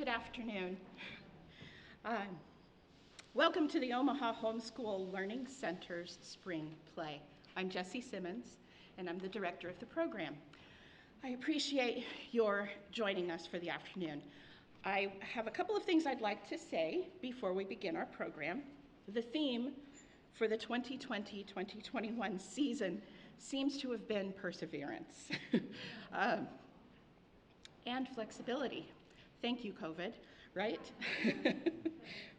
Good afternoon. Welcome to the Omaha Homeschool Learning Center's Spring Play. I'm Jessie Simmons, and I'm the director of the program. I appreciate your joining us for the afternoon. I have a couple of things I'd like to say before we begin our program. The theme for the 2020-2021 season seems to have been perseverance and flexibility. Thank you, COVID, right?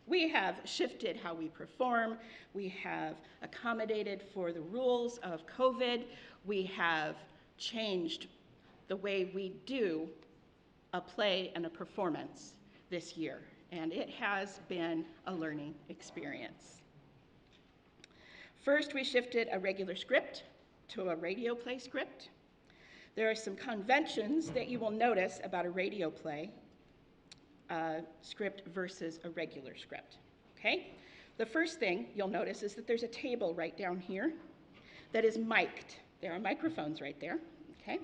We have shifted how we perform. We have accommodated for the rules of COVID. We have changed the way we do a play and a performance this year, and it has been a learning experience. First, we shifted a regular script to a radio play script. There are some conventions that you will notice about a radio play script versus a regular script, okay? The first thing you'll notice is that there's a table right down here that is mic'd. There are microphones right there, okay?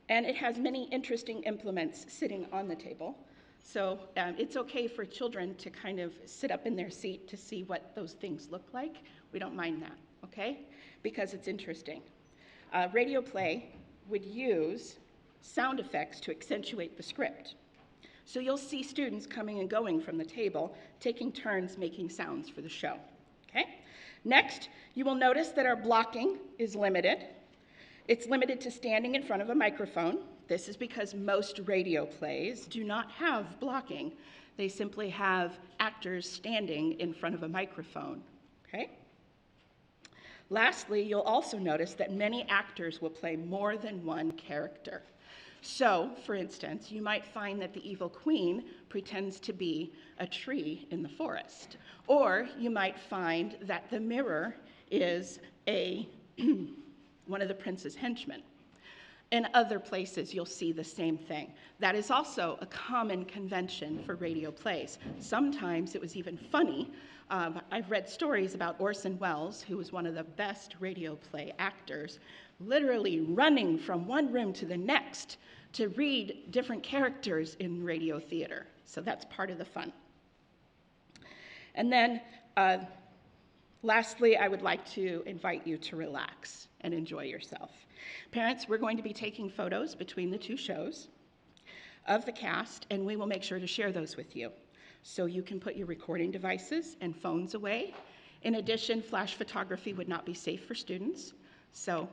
And it has many interesting implements sitting on the table. So it's okay for children to kind of sit up in their seat to see what those things look like. We don't mind that, okay? Because it's interesting. Radio play would use sound effects to accentuate the script. So you'll see students coming and going from the table, taking turns making sounds for the show, okay? Next, you will notice that our blocking is limited. It's limited to standing in front of a microphone. This is because most radio plays do not have blocking. They simply have actors standing in front of a microphone, okay? Lastly, you'll also notice that many actors will play more than one character. So, for instance, you might find that the evil queen pretends to be a tree in the forest. Or you might find that the mirror is one of the prince's henchmen. In other places, you'll see the same thing. That is also a common convention for radio plays. Sometimes it was even funny. I've read stories about Orson Welles, who was one of the best radio play actors, literally running from one room to the next to read different characters in radio theater. So that's part of the fun. And then, lastly, I would like to invite you to relax and enjoy yourself. Parents, we're going to be taking photos between the two shows of the cast, and we will make sure to share those with you. So you can put your recording devices and phones away. In addition, flash photography would not be safe for students. So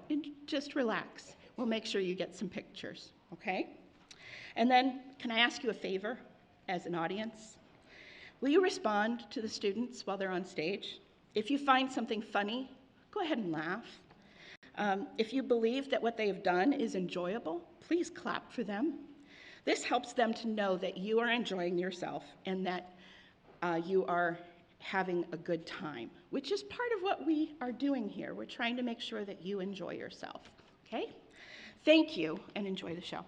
just relax. We'll make sure you get some pictures, okay? And then, can I ask you a favor as an audience? Will you respond to the students while they're on stage? If you find something funny, go ahead and laugh. If you believe that what they have done is enjoyable, please clap for them. This helps them to know that you are enjoying yourself and that you are having a good time, which is part of what we are doing here. We're trying to make sure that you enjoy yourself, okay? Thank you, and enjoy the show.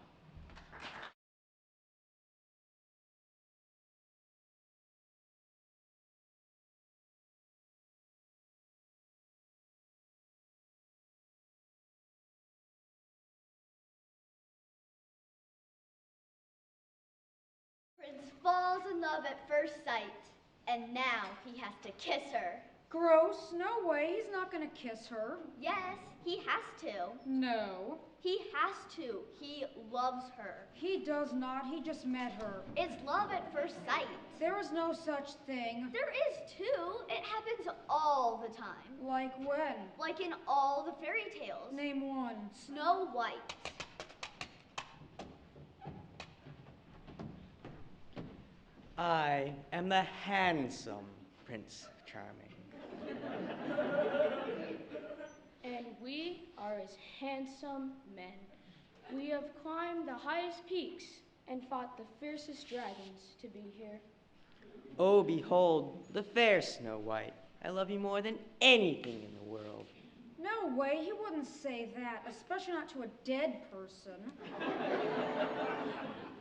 Prince falls in love at first sight, and now he has to kiss her. Gross, no way, he's not gonna kiss her. Yes, he has to. No. He has to. He loves her. He does not, he just met her. It's love at first sight. There is no such thing. There is too. It happens all the time. Like when? Like in all the fairy tales. Name one. Snow White. I am the handsome Prince Charming. And we are as handsome men. We have climbed the highest peaks and fought the fiercest dragons to be here. Oh, behold, the fair Snow White. I love you more than anything in the world. No way, he wouldn't say that, especially not to a dead person.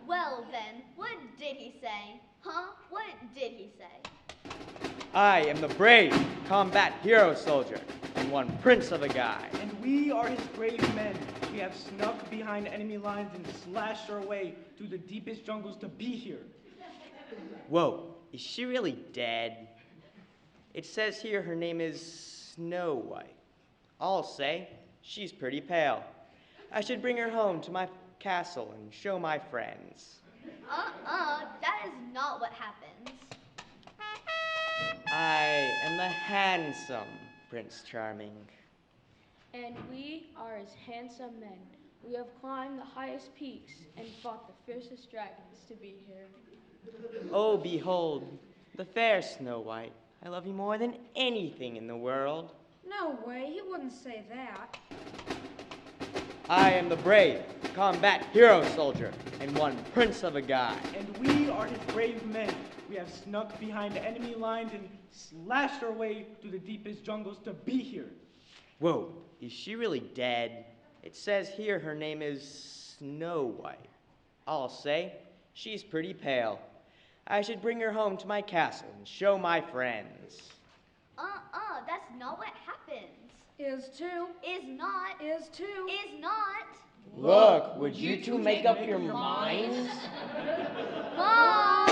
Well then, what did he say? Huh? What did he say? I am the brave combat hero soldier and one prince of a guy. And we are his brave men. We have snuck behind enemy lines and slashed our way through the deepest jungles to be here. Whoa, is she really dead? It says here her name is Snow White. I'll say she's pretty pale. I should bring her home to my castle and show my friends. That is not what happens. I am the handsome Prince Charming. And we are as handsome men. We have climbed the highest peaks and fought the fiercest dragons to be here. Oh, behold, the fair Snow White. I love you more than anything in the world. No way, he wouldn't say that. I am the brave combat hero soldier and one prince of a guy. And we are his brave men. We have snuck behind enemy lines and slashed our way through the deepest jungles to be here. Whoa, is she really dead? It says here her name is Snow White. I'll say, she's pretty pale. I should bring her home to my castle and show my friends. That's not what happens. Is to. Is not. Is to. Is not. Look, would you two make up your minds? Mom!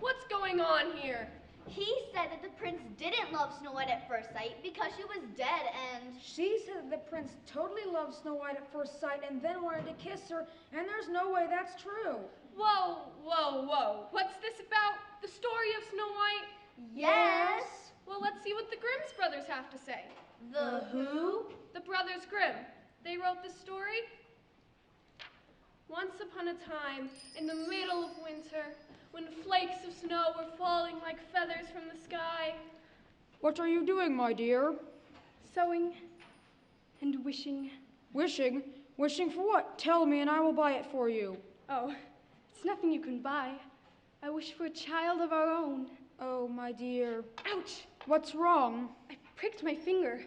What's going on here? He said that the prince didn't love Snow White at first sight because she was dead and... She said that the prince totally loved Snow White at first sight and then wanted to kiss her, and there's no way that's true. Whoa, whoa, whoa. What's this about? The story of Snow White? Yes. Well, let's see what the Grimm's brothers have to say. The who? The Brothers Grimm. They wrote this story. Once upon a time, in the middle of winter, when flakes of snow were falling like feathers from the sky. What are you doing, my dear? Sewing and wishing. Wishing? Wishing for what? Tell me and I will buy it for you. Oh, it's nothing you can buy. I wish for a child of our own. Oh, my dear. Ouch! What's wrong? I pricked my finger.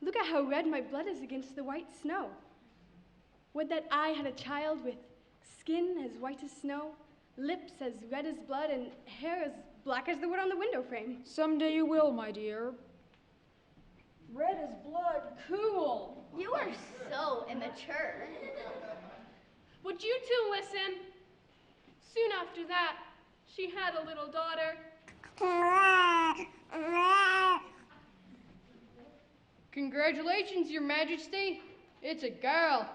Look at how red my blood is against the white snow. Would that I had a child with skin as white as snow, lips as red as blood, and hair as black as the wood on the window frame. Someday you will, my dear. Red as blood. Cool. You are so immature. Would you two listen? Soon after that, she had a little daughter. Congratulations, Your Majesty. It's a girl.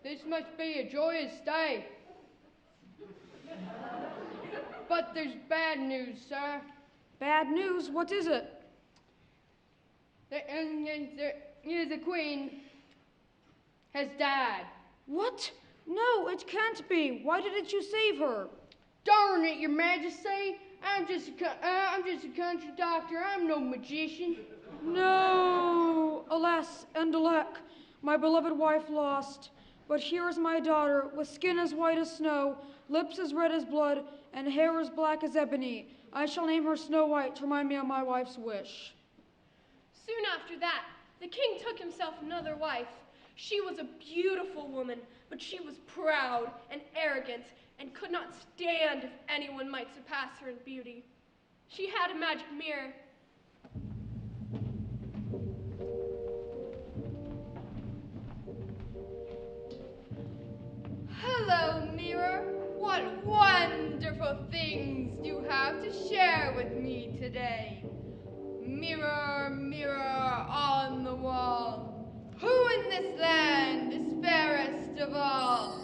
This must be a joyous day. But there's bad news, sir. Bad news? What is it? The Queen has died. What? No, it can't be. Why didn't you save her? Darn it, Your Majesty. I'm just a country doctor. I'm no magician. No. Alas and alack, my beloved wife lost. But here is my daughter, with skin as white as snow, lips as red as blood, and hair as black as ebony. I shall name her Snow White to remind me of my wife's wish. Soon after that, the king took himself another wife. She was a beautiful woman, but she was proud and arrogant and could not stand if anyone might surpass her in beauty. She had a magic mirror. Hello, mirror. What wonderful things you have to share with me today. Mirror, mirror on the wall, who in this land is fairest of all?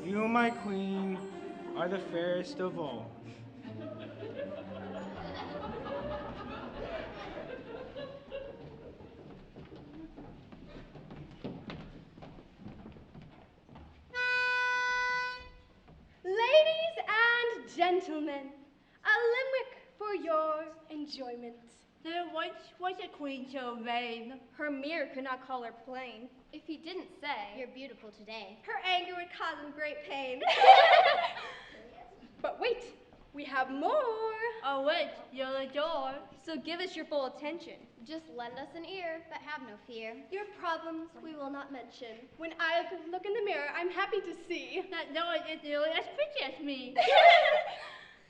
You, my queen, are the fairest of all. Ladies and gentlemen, a limerick for your enjoyment. There once was a queen so vain. Her mirror could not call her plain. If he didn't say, you're beautiful today. Her anger would cause him great pain. But wait, we have more. Oh, wait, you'll adore. So give us your full attention. Just lend us an ear, but have no fear. Your problems we will not mention. When I look in the mirror, I'm happy to see. That noise is nearly as pretty as me.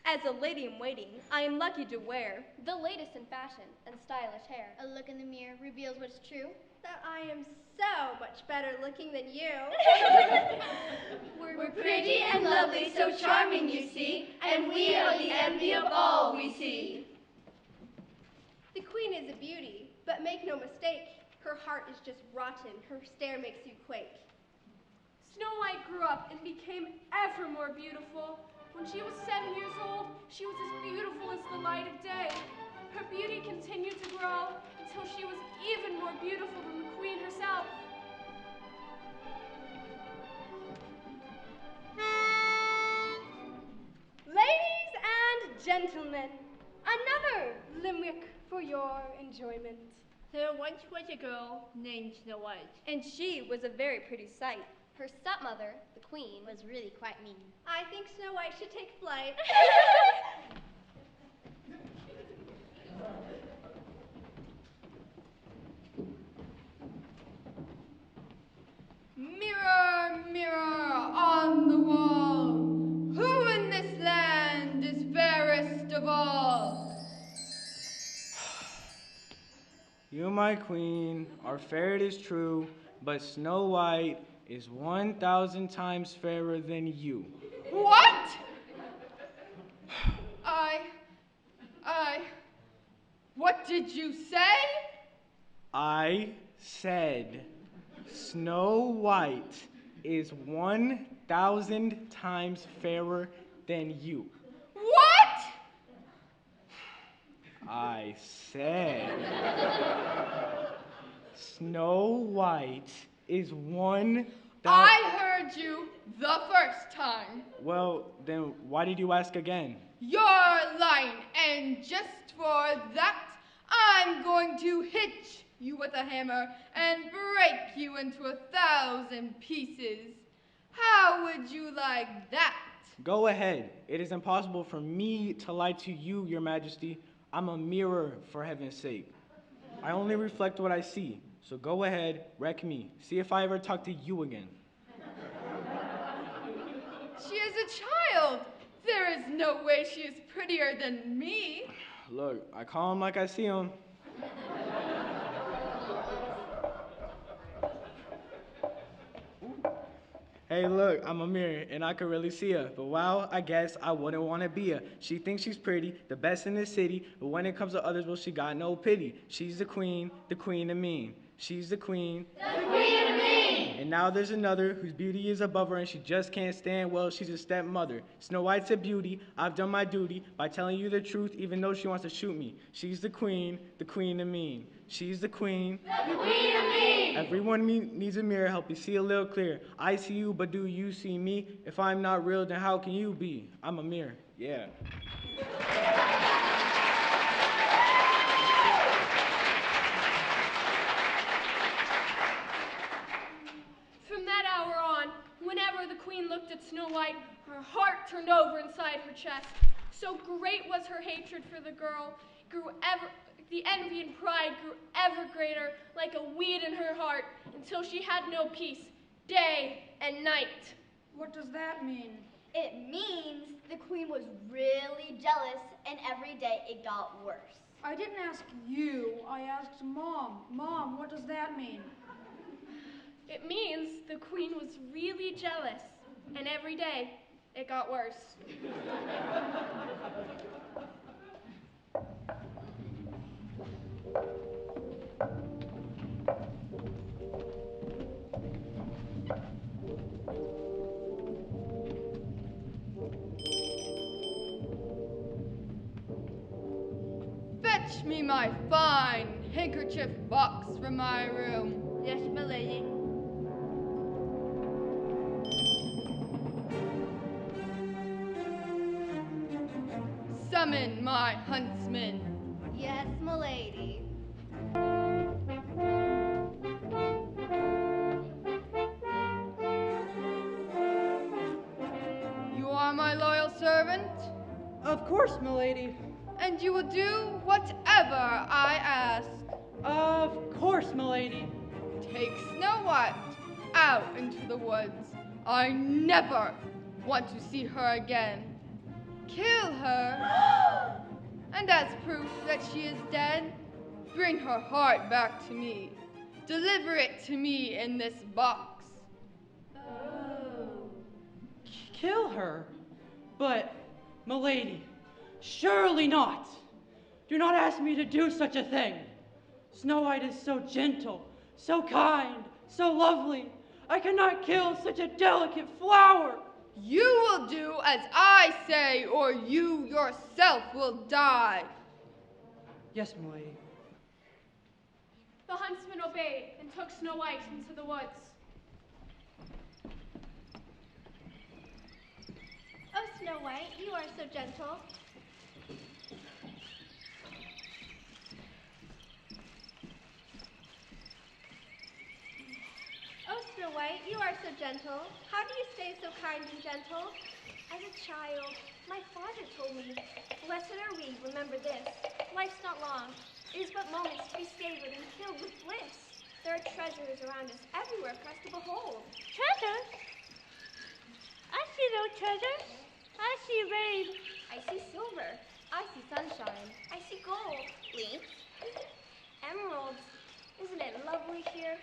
As a lady in waiting, I am lucky to wear The latest in fashion and stylish hair. A look in the mirror reveals what's true. that I am so much better looking than you. We're pretty and lovely, so charming, you see, and we are the envy of all we see. The queen is a beauty, but make no mistake, her heart is just rotten. Her stare makes you quake. Snow White grew up and became ever more beautiful. When she was 7 years old, she was as beautiful as the light of day. Her beauty continued to grow until she was even more beautiful than the queen herself. Ladies and gentlemen, another limerick for your enjoyment. There once was a girl named Snow White. And she was a very pretty sight. Her stepmother, the queen, was really quite mean. I think Snow White should take flight. Mirror, mirror on the wall, who in this land is fairest of all? You, my queen, are fair, it is true, but Snow White is 1,000 times fairer than you. What? What did you say? I said Snow White is 1,000 times fairer than you. What? I said Snow White is 1,000. I heard you the first time. Well, then why did you ask again? You're lying, and just for that, I'm going to hit you with a hammer and break you into 1,000 pieces. How would you like that? Go ahead. It is impossible for me to lie to you, your majesty. I'm a mirror, for heaven's sake. I only reflect what I see. So go ahead, wreck me. See if I ever talk to you again. She is a child. There is no way she is prettier than me. Look, I call him like I see him. Hey, look, I'm a mirror, and I can really see her. But wow, I guess I wouldn't want to be her. She thinks she's pretty, the best in the city, but when it comes to others, well, she got no pity. She's the queen of mean. She's the queen of mean. And now there's another whose beauty is above her, and she just can't stand, well, she's a stepmother. Snow White's a beauty. I've done my duty by telling you the truth, even though she wants to shoot me. She's the queen of mean. She's the queen of mean. Everyone needs a mirror, help you see a little clear. I see you, but do you see me? If I'm not real, then how can you be? I'm a mirror, yeah. From that hour on, whenever the queen looked at Snow White, her heart turned over inside her chest. So great was her hatred for the girl, the envy and pride grew ever greater, like a weed in her heart, until she had no peace, day and night. What does that mean? It means the queen was really jealous, and every day it got worse. I didn't ask you, I asked Mom. Mom, what does that mean? It means the queen was really jealous, and every day it got worse. Fetch me my fine handkerchief box from my room. Yes, my lady. Summon my huntsman. Yes, m'lady. You are my loyal servant, Of course, milady. and you will do whatever I ask. Of course, milady. Take Snow White out into the woods. I never want to see her again. Kill her, and as proof that she is dead, bring her heart back to me. Deliver it to me in this box. Kill her? But, milady, surely not. Do not ask me to do such a thing. Snow White is so gentle, so kind, so lovely. I cannot kill such a delicate flower. You will do as I say, or you yourself will die. Yes, milady. The huntsman obeyed and took Snow White into the woods. Oh, Snow White, you are so gentle. Oh, Snow White, you are so gentle. How do you stay so kind and gentle? As a child, my father told me, blessed are we, remember this. Life's not long. It is but moments to be savored and filled with bliss. There are treasures around us everywhere for us to behold. Treasures? I see no treasures. I see rain. I see silver. I see sunshine. I see gold. Leaves. Emeralds. Isn't it lovely here?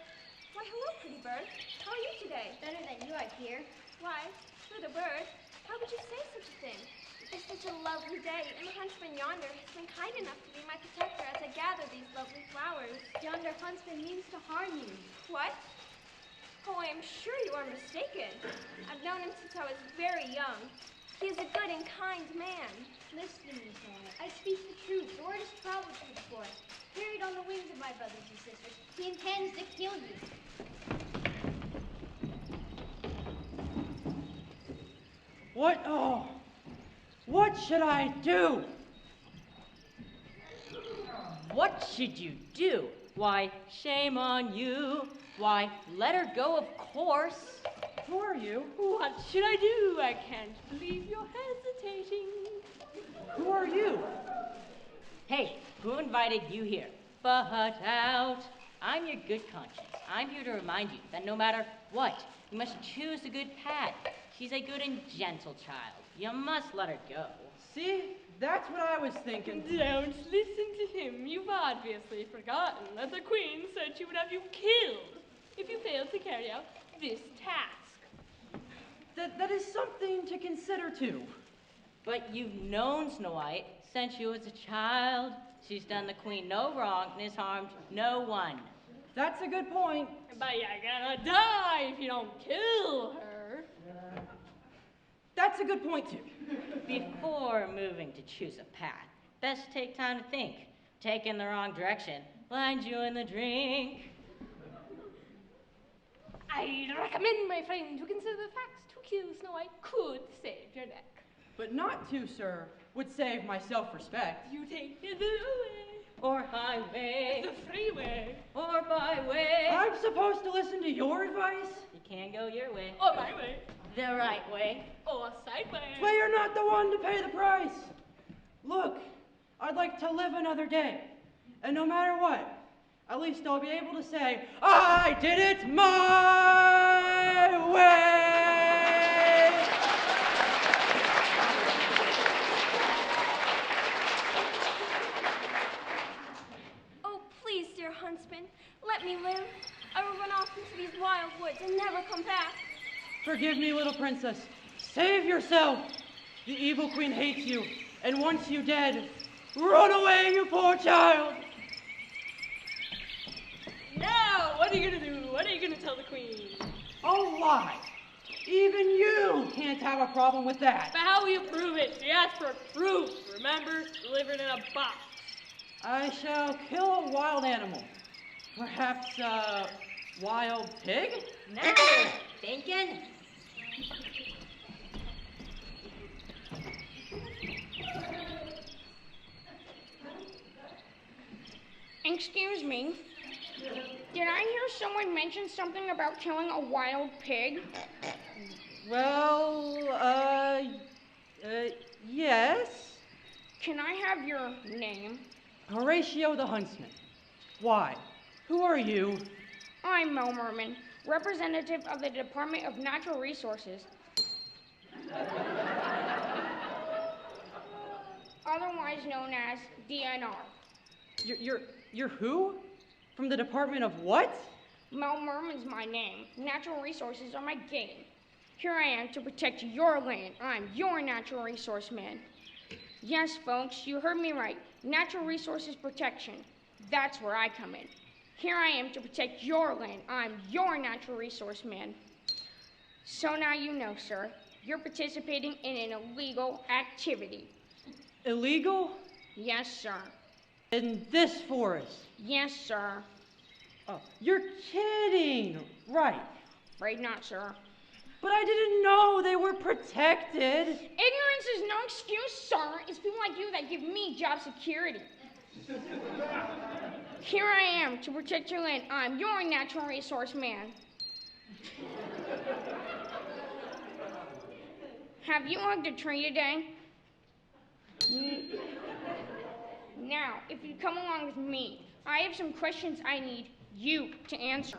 Why, hello, pretty bird. How are you today? Better than you, I hear. Why, for the bird, how would you say such a thing? It's such a lovely day, and the huntsman yonder has been kind enough to be my protector as I gather these lovely flowers. Yonder huntsman means to harm you. What? Oh, I am sure you are mistaken. I've known him since I was very young. He is a good and kind man. Listen to me, Sarah. I speak the truth. The word has traveled through the forest, carried on the wings of my brothers and sisters. He intends to kill you. What? Oh, what should I do? What should you do? Why, shame on you. Why, let her go, of course. Who are you? What should I do? I can't believe you're hesitating. Who are you? Hey, who invited you here? But out. I'm your good conscience. I'm here to remind you that no matter what, you must choose a good path. She's a good and gentle child. You must let her go. See, that's what I was thinking. Don't listen to him. You've obviously forgotten that the queen said she would have you killed if you failed to carry out this task. That is something to consider too. But you've known Snow White since she was a child. She's done the queen no wrong and has harmed no one. That's a good point. But you're gonna die if you don't kill her. That's a good point too. Before moving to choose a path, best take time to think. Take in the wrong direction, land you in the drink. I'd recommend, my friend, to consider the facts. To kill Snow White could save your neck. But not to, sir, would save my self-respect. You take the way, Or highway, the freeway, or byway. I'm supposed to listen to your advice? You can't go your way, or my way, the right way. or sideways. But you're not the one to pay the price. Look, I'd like to live another day. And no matter what, at least I'll be able to say, I did it my way! Oh, please, dear huntsman, let me live. I will run off into these wild woods and never come back. Forgive me, little princess. Save yourself. The evil queen hates you, and wants you dead. Run away, you poor child. Now, what are you gonna do? What are you gonna tell the queen? Oh, lie. Even you can't have a problem with that. But how will you prove it? She asked for proof, remember? Delivered in a box. I shall kill a wild animal. Perhaps a wild pig? Now, thinking? Excuse me. Did I hear someone mention something about killing a wild pig? Well, yes. Can I have your name? Horatio the Huntsman. Why? Who are you? I'm Mel Merman, representative of the Department of Natural Resources. Otherwise known as DNR. You're who? From the Department of what? Mel Merman's my name. Natural resources are my game. Here I am to protect your land. I'm your natural resource man. Yes, folks, you heard me right. Natural resources protection. That's where I come in. Here I am to protect your land. I'm your natural resource man. So now you know, sir. You're participating in an illegal activity. Illegal? Yes, sir. In this forest? Yes, sir. Oh, you're kidding, right? Afraid not, sir. But I didn't know they were protected. Ignorance is no excuse, sir. It's people like you that give me job security. Here I am to protect your land. I'm your natural resource man. Have you hugged a tree today? Now, if you come along with me, I have some questions I need you to answer.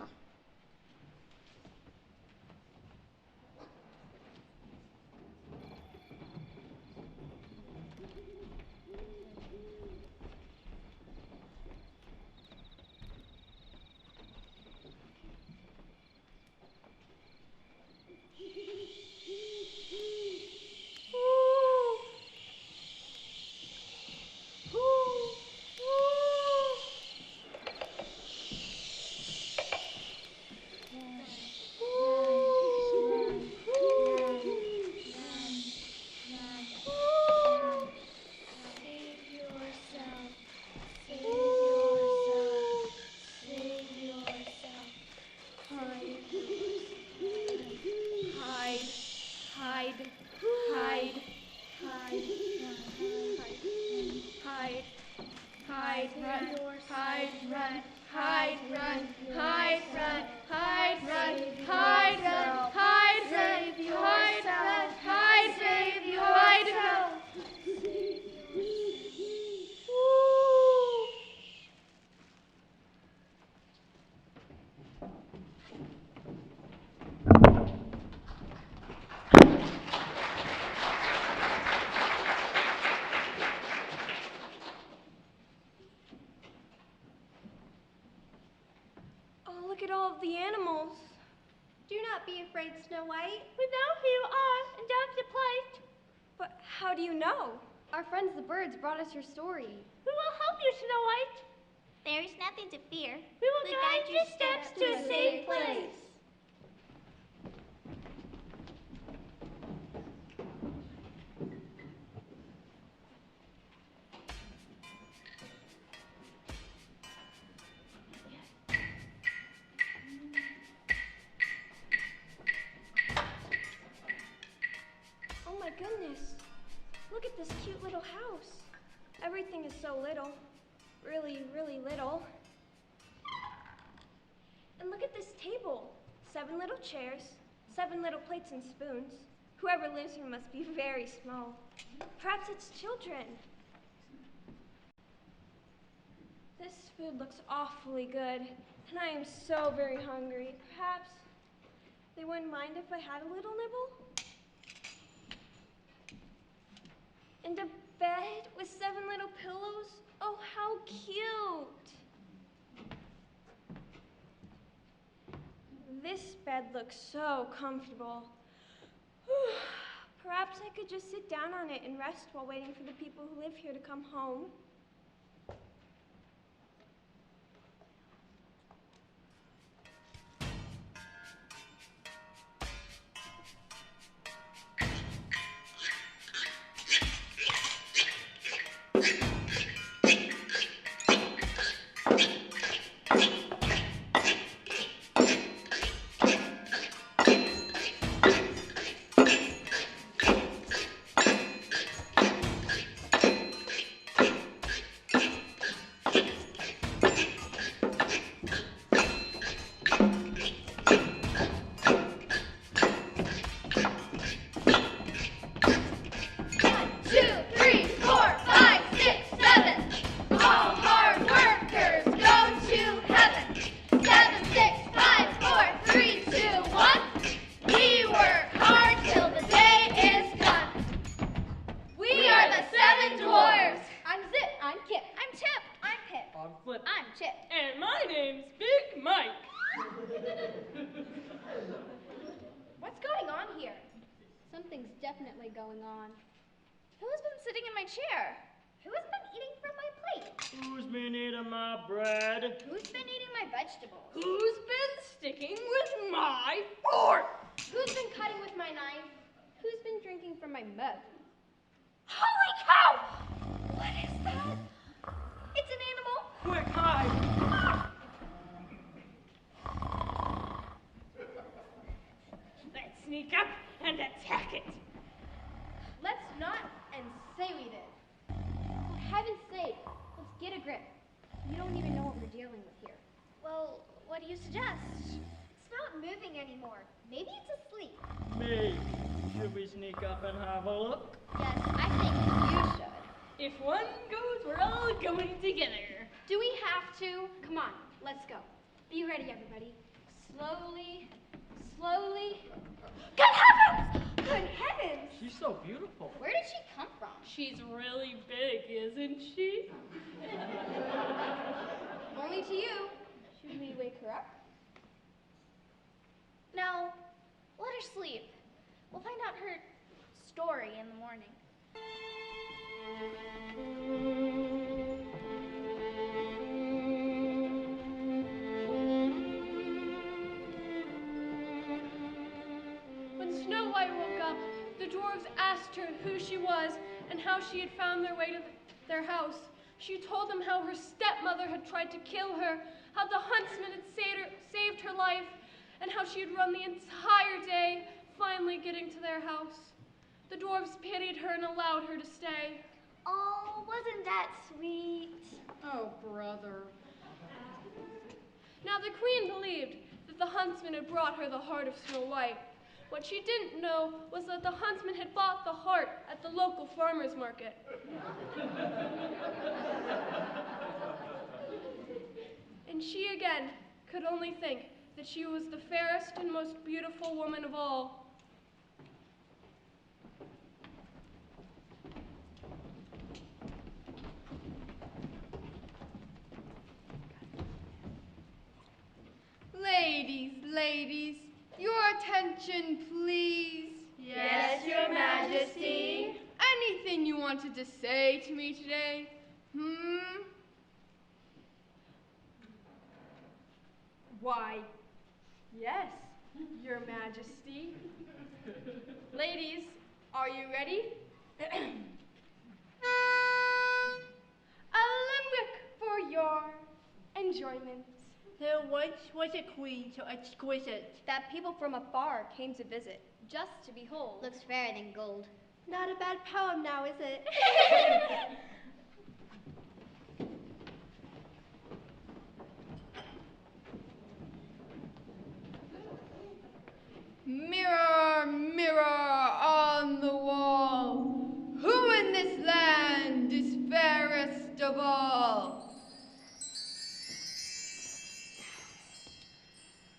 Look at all of the animals. Do not be afraid, Snow White. We know who you are and don't be plight. But how do you know? Our friends the birds brought us your story. We will help you, Snow White. There is nothing to fear. We will guide your steps to a safe place. Oh my goodness. Look at this cute little house. Everything is so little. Really, really little. And look at this table. 7 little chairs, 7 little plates and spoons. Whoever lives here must be very small. Perhaps it's children. This food looks awfully good, and I am so very hungry. Perhaps they wouldn't mind if I had a little nibble? And a bed with 7 little pillows? Oh, how cute! This bed looks so comfortable. Perhaps I could just sit down on it and rest while waiting for the people who live here to come home. definitely going on. Who's been sitting in my chair? Who's been eating from my plate? Who's been eating my bread? Who's been eating my vegetables? Who's been sticking with my fork? Who's been cutting with my knife? Who's been drinking from my mug? Holy cow! What is that? It's an animal. Quick, hide! Let's sneak up and attack it. Let's not and say we did. For heaven's sake, let's get a grip. You don't even know what we're dealing with here. Well, what do you suggest? It's not moving anymore. Maybe it's asleep. Me. Should we sneak up and have a look? Yes, I think you should. If one goes, we're all going together. Do we have to? Come on, let's go. Be ready, everybody. Slowly, slowly. Good heavens! Good heavens! She's so beautiful. Where did she come from? She's really big, isn't she? Only to you. Should we wake her up? No, let her sleep. We'll find out her story in the morning. When Snow White woke up, the dwarves asked her who she was and how she had found their way to their house. She told them how her stepmother had tried to kill her, how the huntsman had saved her life, and how she had run the entire day, finally getting to their house. The dwarves pitied her and allowed her to stay. Oh, wasn't that sweet? Oh, brother. Now the queen believed that the huntsman had brought her the heart of Snow White. What she didn't know was that the huntsman had bought the heart at the local farmer's market. And she again could only think that she was the fairest and most beautiful woman of all. Ladies, your attention, please. Yes, Your Majesty. Anything you wanted to say to me today? Why, yes, Your Majesty. Ladies, are you ready? A limerick for your enjoyment. There once was a queen so exquisite That people from afar came to visit, just to behold. Looks fairer than gold. Not a bad poem now, is it? Mirror, mirror on the wall, who in this land is fairest of all?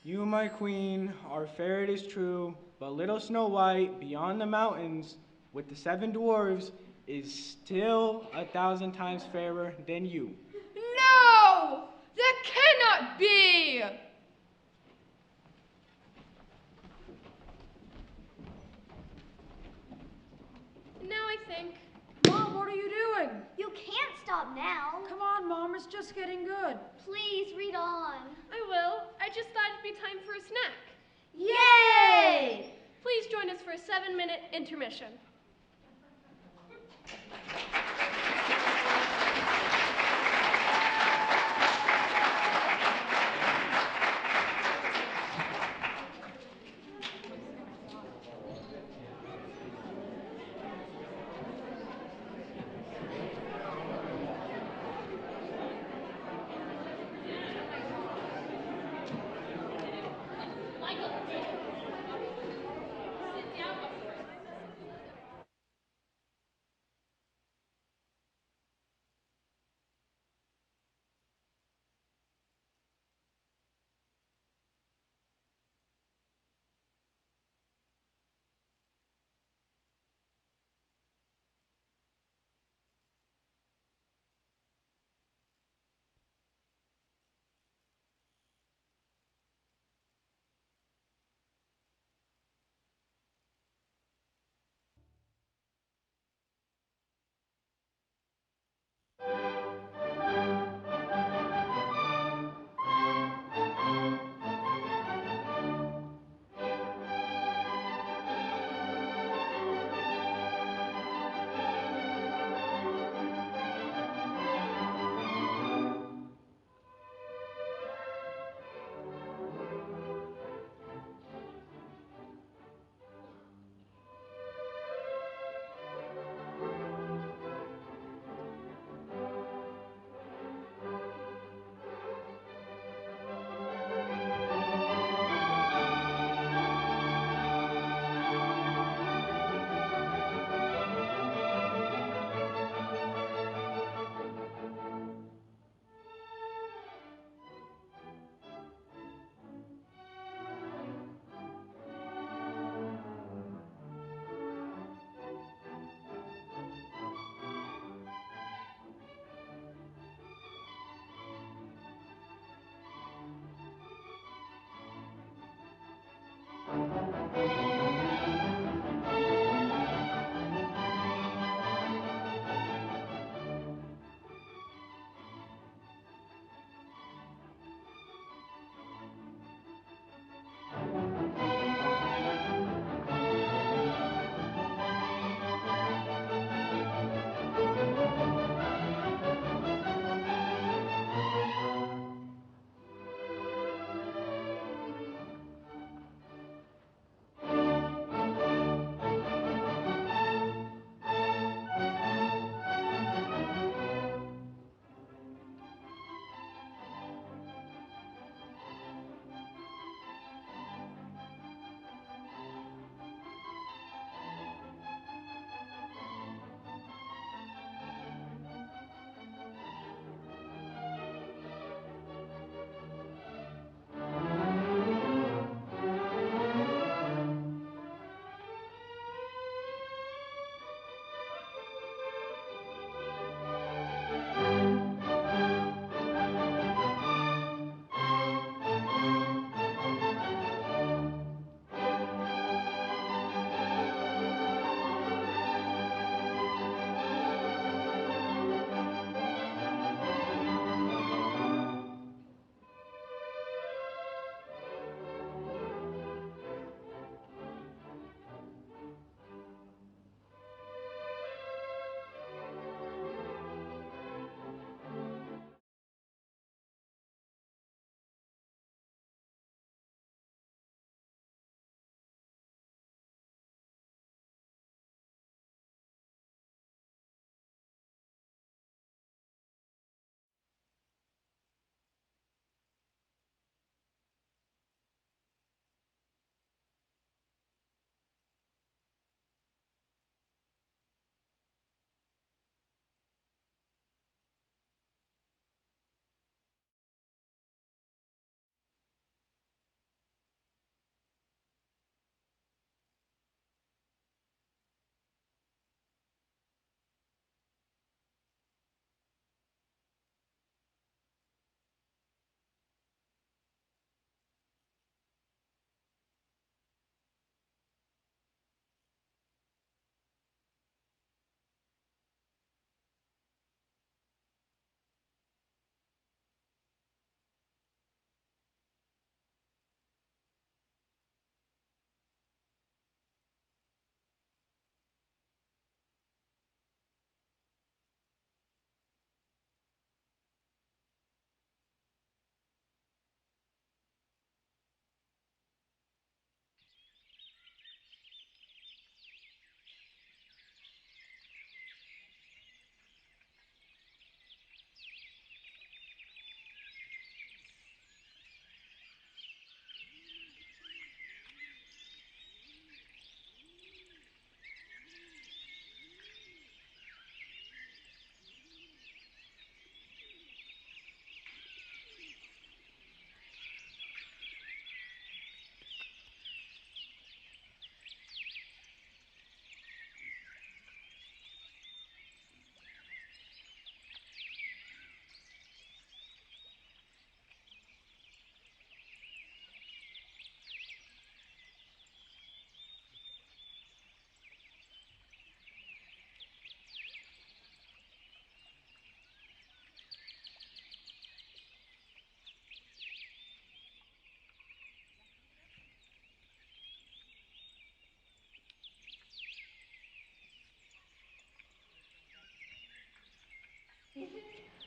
You, my queen, are fair, it is true, but little Snow White, beyond the mountains, with the 7 dwarves, is still 1,000 times fairer than you. No! That cannot be! Now I think. Mom, what are you doing? You can't stop now. Come on, Mom, it's just getting good. Please read on. I will. I just thought it'd be time for a snack. Yay! Please join us for a 7-minute intermission.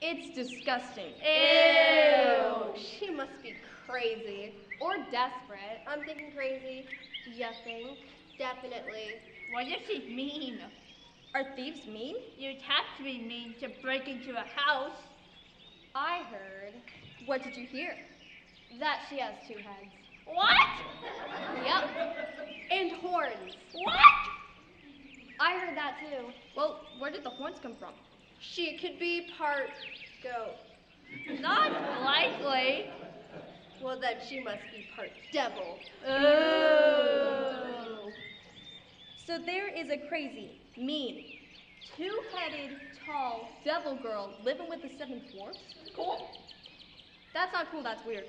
It's disgusting. Ew. She must be crazy. Or desperate. I'm thinking crazy. You think? Definitely. What does it mean? Are thieves mean? You'd have to be mean to break into a house. I heard What did you hear? that she has 2 heads. What? Yep. And horns. What? I heard that too. Well, where did the horns come from? She could be part goat. Not likely. Well, then she must be part devil. Oh. So there is a crazy, mean, 2-headed, tall devil girl living with the 7 dwarfs? Cool. That's not cool, that's weird.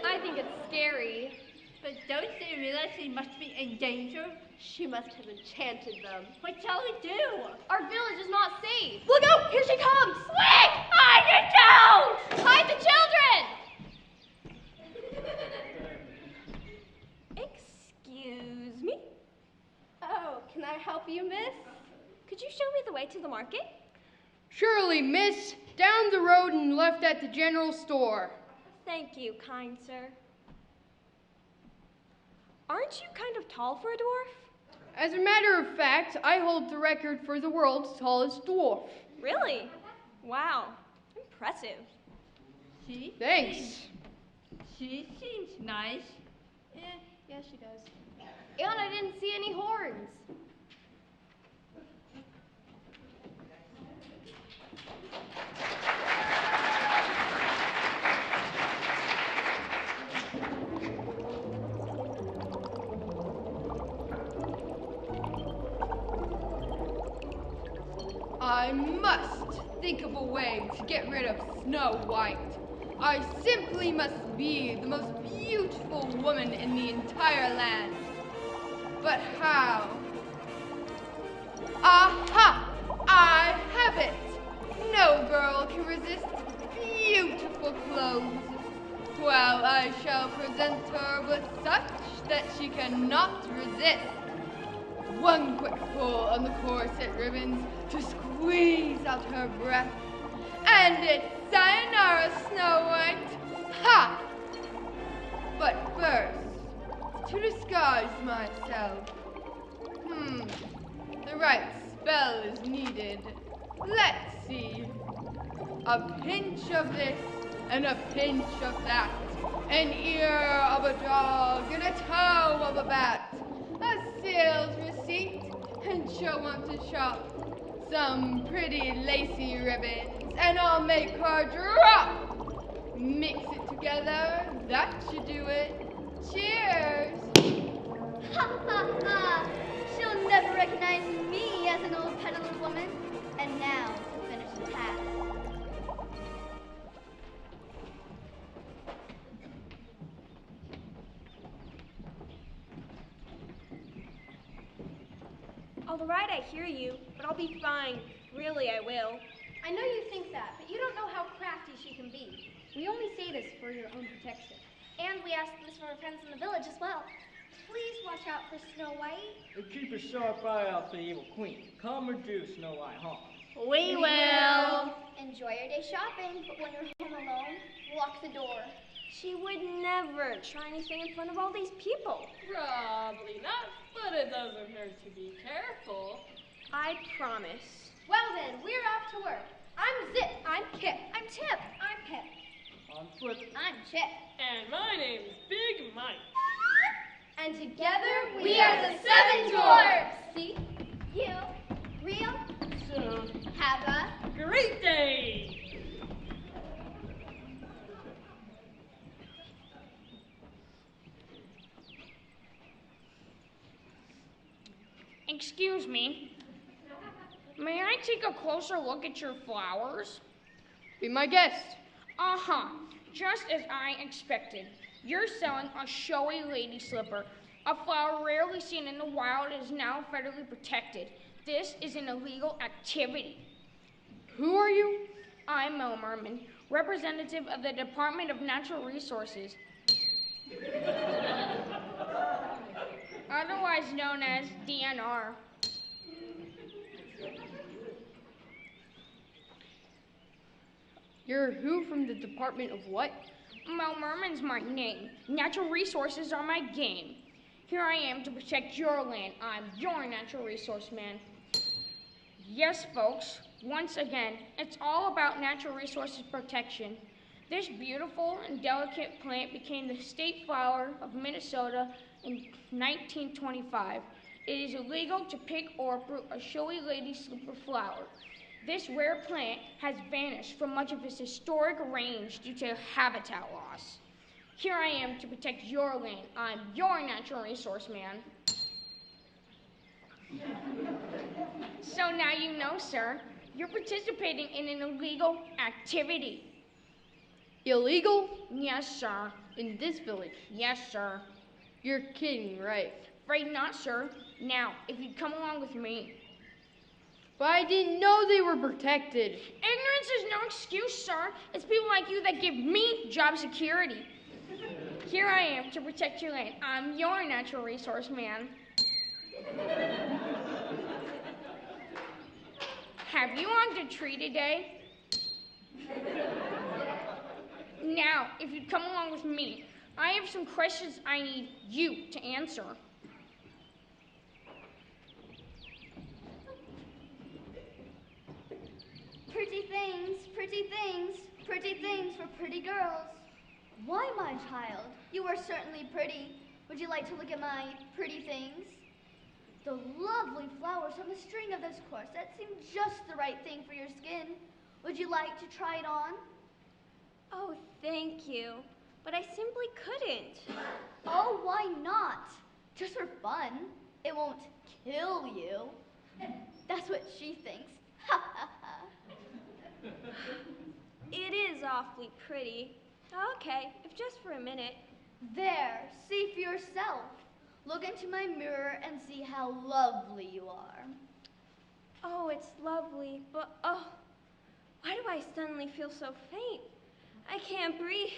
I think it's scary. But don't they realize they must be in danger? She must have enchanted them. What shall we do? Our village is not safe. Look out! Here she comes! Wait! Hide yourselves! Hide the children! Excuse me? Oh, can I help you, miss? Could you show me the way to the market? Surely, miss. Down the road and left at the general store. Thank you, kind sir. Aren't you kind of tall for a dwarf? As a matter of fact, I hold the record for the world's tallest dwarf. Really? Wow. Impressive. Thanks. She seems nice. Yeah, she does. And I didn't see any horns. I must think of a way to get rid of Snow White. I simply must be the most beautiful woman in the entire land. But how? Aha! I have it! No girl can resist beautiful clothes. Well, I shall present her with such that she cannot resist. One quick pull on the corset ribbons to squeeze out her breath. And it's sayonara, Snow White. Ha! But first, to disguise myself. The right spell is needed. Let's see. A pinch of this and a pinch of that. An ear of a dog and a toe of a bat. A sales receipt and she'll want to shop. Some pretty lacy ribbons and I'll make her drop. Mix it together, that should do it. Cheers! Ha ha ha! She'll never recognize me as an old peddler woman. And now to finish the task. All right, I hear you, but I'll be fine. Really, I will. I know you think that, but you don't know how crafty she can be. We only say this for your own protection. And we ask this for our friends in the village as well. Please watch out for Snow White. And keep a sharp eye out for the evil queen. Come or do, Snow White, huh? We will. Enjoy your day shopping, but when you're home alone, lock the door. She would never try anything in front of all these people. Probably not, but it doesn't hurt to be careful. I promise. Well then, we're off to work. I'm Zip. I'm Kip. I'm Tip. I'm Pip. On foot. I'm Chip. And my name's Big Mike. And together we are the 7 Dwarfs. See? You, real, So, have a great day! Excuse me. May I take a closer look at your flowers? Be my guest. Uh-huh. Just as I expected. You're selling a showy lady slipper. A flower rarely seen in the wild is now federally protected. This is an illegal activity. Who are you? I'm Mo Merman, representative of the Department of Natural Resources. Otherwise known as DNR. You're who from the Department of what? Mel Merman's my name. Natural resources are my game. Here I am to protect your land. I'm your natural resource man. Yes, folks, once again, it's all about natural resources protection. This beautiful and delicate plant became the state flower of Minnesota in 1925. It is illegal to pick or uproot a showy lady sleeper flower. This rare plant has vanished from much of its historic range due to habitat loss. Here I am to protect your land. I'm your natural resource man. So now you know, sir, you're participating in an illegal activity. Illegal? Yes, sir. In this village? Yes, sir. You're kidding, right? Afraid not, sir. Now, if you'd come along with me. But I didn't know they were protected. Ignorance is no excuse, sir. It's people like you that give me job security. Here I am to protect your land. I'm your natural resource man. Have you hugged a tree today? Now, if you'd come along with me, I have some questions I need you to answer. Pretty things, pretty things, pretty things for pretty girls. Why, my child? You are certainly pretty. Would you like to look at my pretty things? The lovely flowers on the string of this corset seem just the right thing for your skin. Would you like to try it on? Oh, thank you. But I simply couldn't. Oh, why not? Just for fun. It won't kill you. That's what she thinks. Ha ha ha. It is awfully pretty. Okay, if just for a minute. There, see for yourself. Look into my mirror and see how lovely you are. Oh, it's lovely, but why do I suddenly feel so faint? I can't breathe.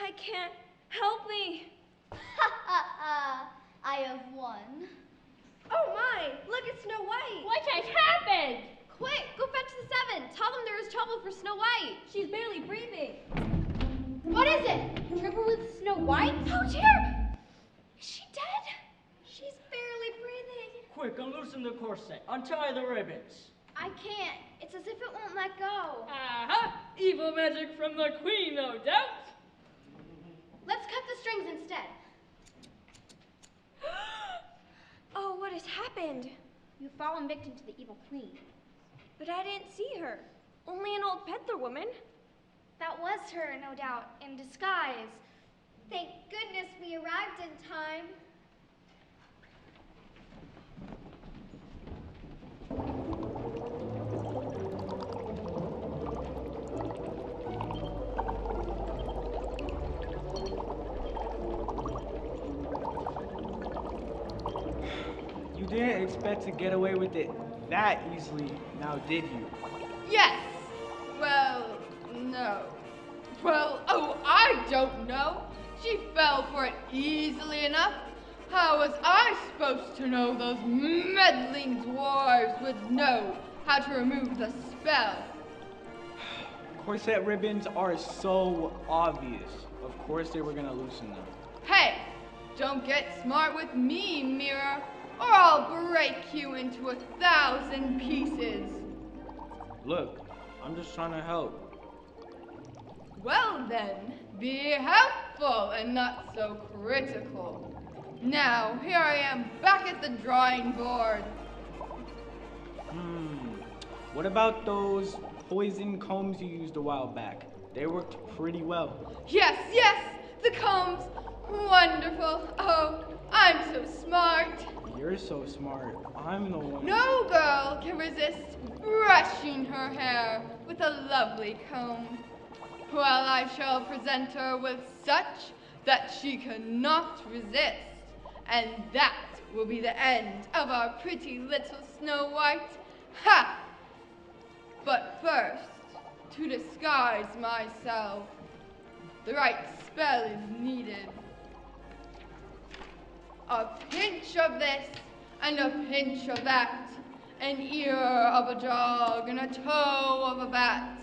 I can't. Help me. Ha ha ha. I have won. Oh my, look at Snow White. What has happened? Quick, go fetch the seven. Tell them there is trouble for Snow White. She's barely breathing. What is it? Trouble with Snow White? Oh dear. Is she dead? She's barely breathing. Quick, unloosen the corset. Untie the ribbons. I can't. It's as if it won't let go. Aha! Evil magic from the queen, no doubt. Let's cut the strings instead. Oh, what has happened? You've fallen victim to the evil queen. But I didn't see her. Only an old peddler woman. That was her, no doubt, in disguise. Thank goodness we arrived in time. You didn't expect to get away with it that easily, now did you? Yes. Well, no. Well, oh, I don't know. She fell for it easily enough. How was I supposed to know those meddling dwarves would know how to remove the spell? Corset ribbons are so obvious. Of course they were gonna loosen them. Hey, don't get smart with me, Mirror, or I'll break you into 1,000 pieces. Look, I'm just trying to help. Well then, be helpful and not so critical. Now, here I am back at the drawing board. What about those poison combs you used a while back? They worked pretty well. Yes, the combs. Wonderful. Oh, I'm so smart. You're so smart. I'm the one. No girl can resist brushing her hair with a lovely comb. Well, I shall present her with such that she cannot resist. And that will be the end of our pretty little Snow White. Ha! But first, to disguise myself, the right spell is needed. A pinch of this and a pinch of that, an ear of a dog and a toe of a bat.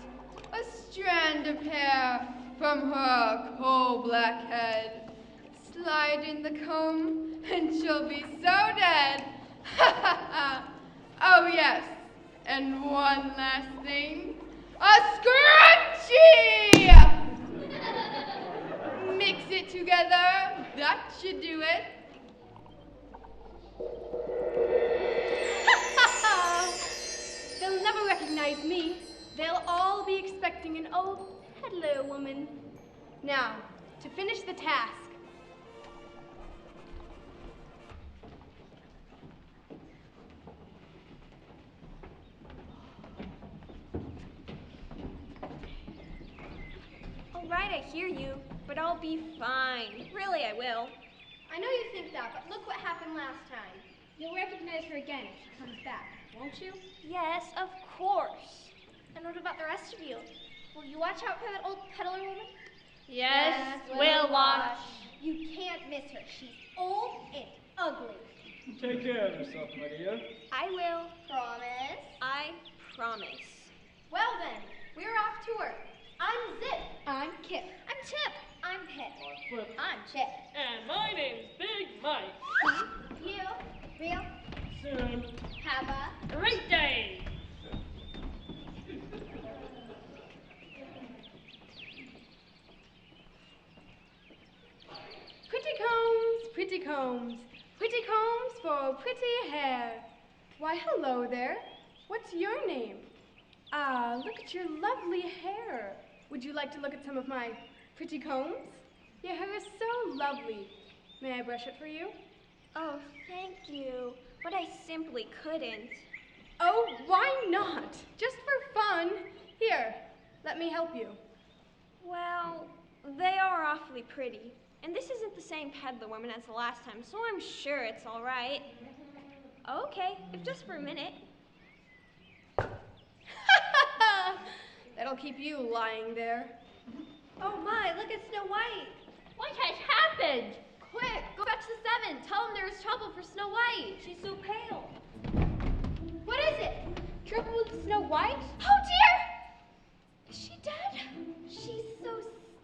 a strand of hair from her coal black head. Slide in the comb, and she'll be so dead. Ha ha ha! Oh yes, and one last thing, a scrunchie! Mix it together, that should do it. They'll never recognize me. They'll all be expecting an old peddler woman. Now, to finish the task. All right, I hear you, but I'll be fine. Really, I will. I know you think that, but look what happened last time. You'll recognize her again if she comes back, won't you? Yes, of course. And what about the rest of you? Will you watch out for that old peddler woman? Yes, we'll watch. You can't miss her. She's old and ugly. Take care of yourself, my dear. I will. Promise? I promise. Well then, we're off to work. I'm Zip. I'm Kip. I'm Chip. I'm Pip. Flip. I'm Chip. And my name's Big Mike. You, Real, Soon. have a Great day. Pretty combs, pretty combs for pretty hair. Why, hello there. What's your name? Ah, look at your lovely hair. Would you like to look at some of my pretty combs? Your hair is so lovely. May I brush it for you? Oh, thank you. But I simply couldn't. Oh, why not? Just for fun. Here, let me help you. Well, they are awfully pretty. And this isn't the same peddler woman as the last time, so I'm sure it's all right. Okay, if just for a minute. That'll keep you lying there. Oh my, look at Snow White. What has happened? Quick, go fetch the seven. Tell them there is trouble for Snow White. She's so pale. What is it? Trouble with Snow White? Oh dear! Is she dead? She's so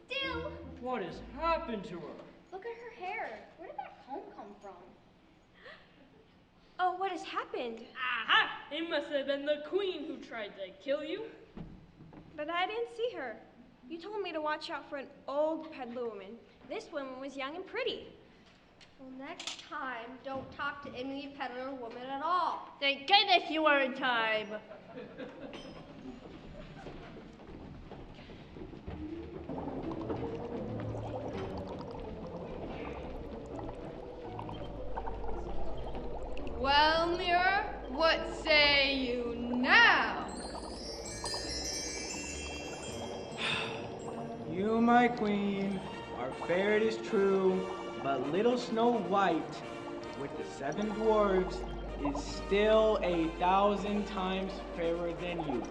still. What has happened to her? Look at her hair. Where did that comb come from? Oh, what has happened? Aha! It must have been the queen who tried to kill you. But I didn't see her. You told me to watch out for an old peddler woman. This woman was young and pretty. Well, next time, don't talk to any peddler woman at all. Thank goodness you were in time. Well, Mirror, what say you now? You, my queen, are fair, it is true, but little Snow White, with the 7 dwarves, is still 1,000 times fairer than you.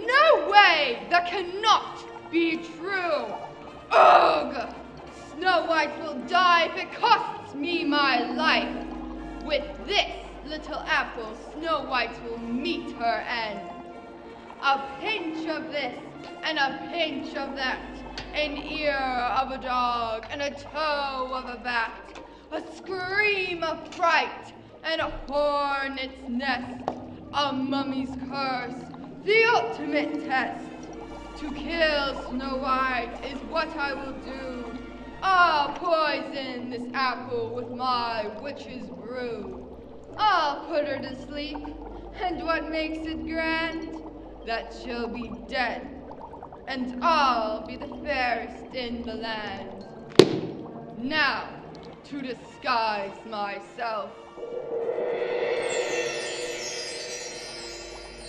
No way! That cannot be true! Ugh! Snow White will die if it costs me my life. With this little apple, Snow White will meet her end. A pinch of this and a pinch of that, an ear of a dog and a toe of a bat, a scream of fright and a hornet's nest, a mummy's curse, the ultimate test. To kill Snow White is what I will do. I'll poison this apple with my witch's brew. I'll put her to sleep, and what makes it grand? That she'll be dead, and I'll be the fairest in the land. Now, to disguise myself.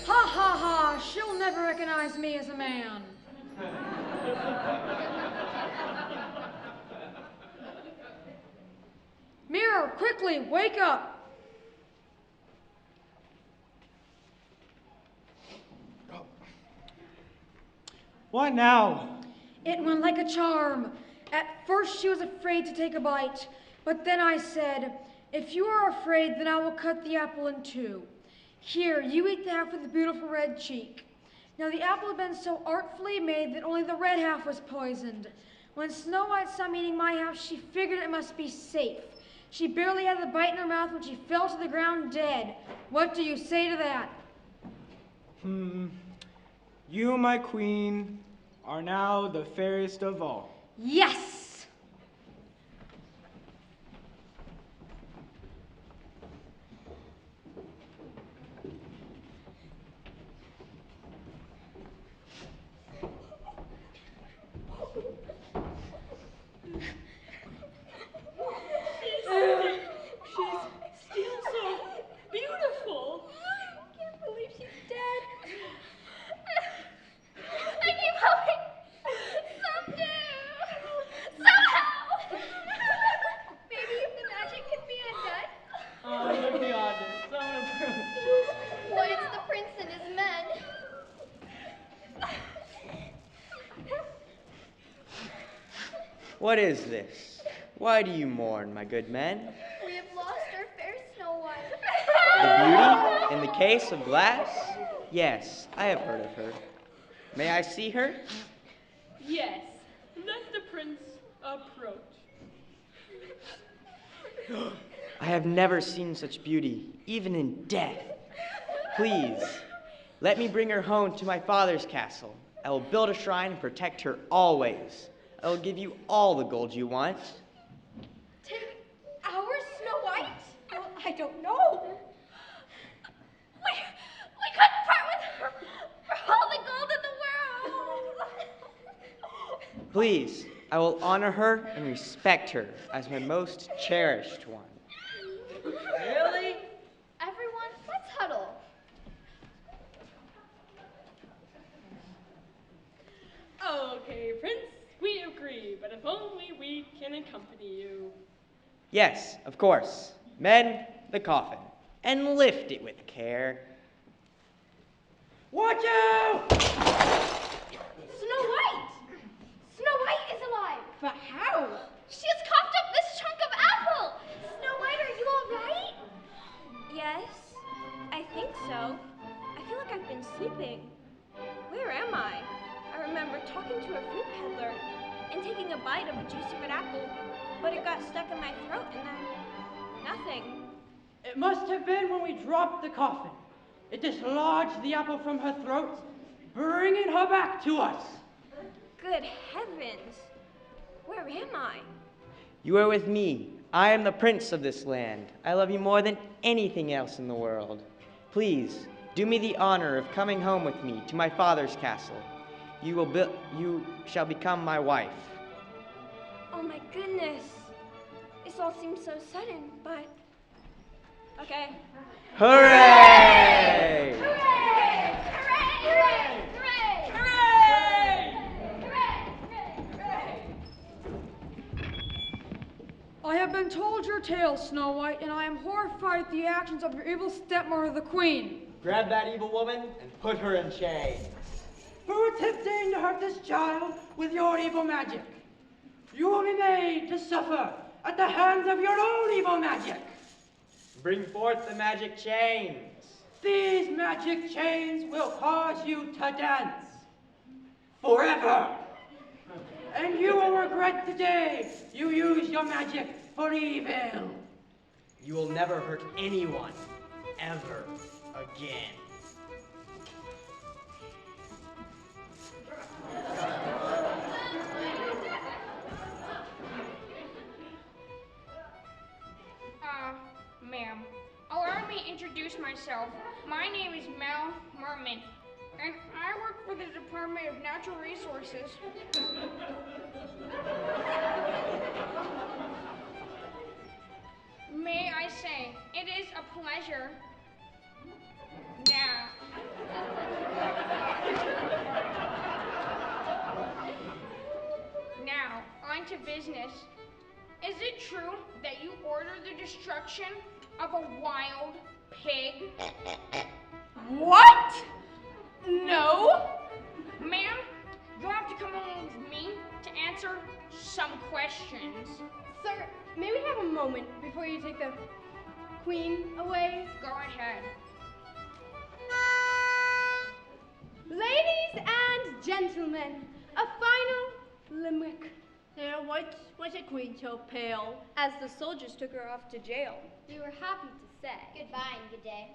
Ha ha ha, she'll never recognize me as a man. Mirror, quickly, wake up. What now? It went like a charm. At first she was afraid to take a bite, but then I said, if you are afraid, then I will cut the apple in 2. Here, you eat the half with the beautiful red cheek. Now the apple had been so artfully made that only the red half was poisoned. When Snow White saw me eating my half, she figured it must be safe. She barely had the bite in her mouth when she fell to the ground dead. What do you say to that? You, my queen, are now the fairest of all. Yes! She's still so beautiful. I can't believe she's dead. I keep hoping someday, somehow, maybe if the magic can be undone. Oh, look yonder. Someone approaches. Why, it's the prince and his men. What is this? Why do you mourn, my good men? We have lost our fair Snow White. The beauty in the case of glass? Yes, I have heard of her. May I see her? Yes, let the prince approach. I have never seen such beauty, even in death. Please, let me bring her home to my father's castle. I will build a shrine and protect her always. I will give you all the gold you want. Take our Snow White? Well, I don't know. We couldn't part with her for all the gold in the world. Please, I will honor her and respect her as my most cherished one. Really? Everyone, let's huddle. Okay, Prince, we agree, but if only we can accompany you. Yes, of course. Men, the coffin, and lift it with care. Watch out! Snow White! Snow White is alive! But how? She has coughed up this chunk of apple! Snow White, are you all right? Yes, I think so. I feel like I've been sleeping. Where am I? I remember talking to a fruit peddler and taking a bite of a juicy red apple, but it got stuck in my throat and then nothing. It must have been when we dropped the coffin. It dislodged the apple from her throat, bringing her back to us. Good heavens! Where am I? You are with me. I am the prince of this land. I love you more than anything else in the world. Please, do me the honor of coming home with me to my father's castle. You shall become my wife. Oh my goodness. This all seems so sudden, but... Okay. Hooray! Hooray! Hooray! Hooray! Hooray! Hooray! I have been told your tale, Snow White, and I am horrified at the actions of your evil stepmother, the Queen. Grab that evil woman and put her in chains. For attempting to hurt this child with your evil magic. You will be made to suffer at the hands of your own evil magic. Bring forth the magic chains. These magic chains will cause you to dance forever. And you will regret the day you use your magic for evil. You will never hurt anyone, ever again. Ma'am, allow me to introduce myself. My name is Mel Merman, and I work for the Department of Natural Resources. May I say, it is a pleasure. Now, on to business. Is it true that you ordered the destruction of a wild pig? What? No? Ma'am, you'll have to come along with me to answer some questions. Sir, may we have a moment before you take the Queen away? Go ahead. Ladies and gentlemen, a final limerick. Now, what was a queen so pale? As the soldiers took her off to jail. We were happy to say Goodbye and good day.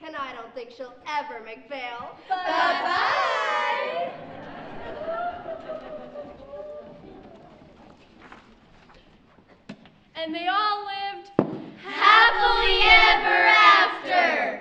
and I don't think she'll ever make bail. Bye-bye. And they all lived Happily ever after.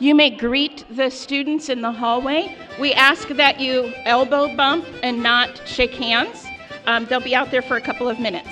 You may greet the students in the hallway. We ask that you elbow bump and not shake hands. They'll be out there for a couple of minutes.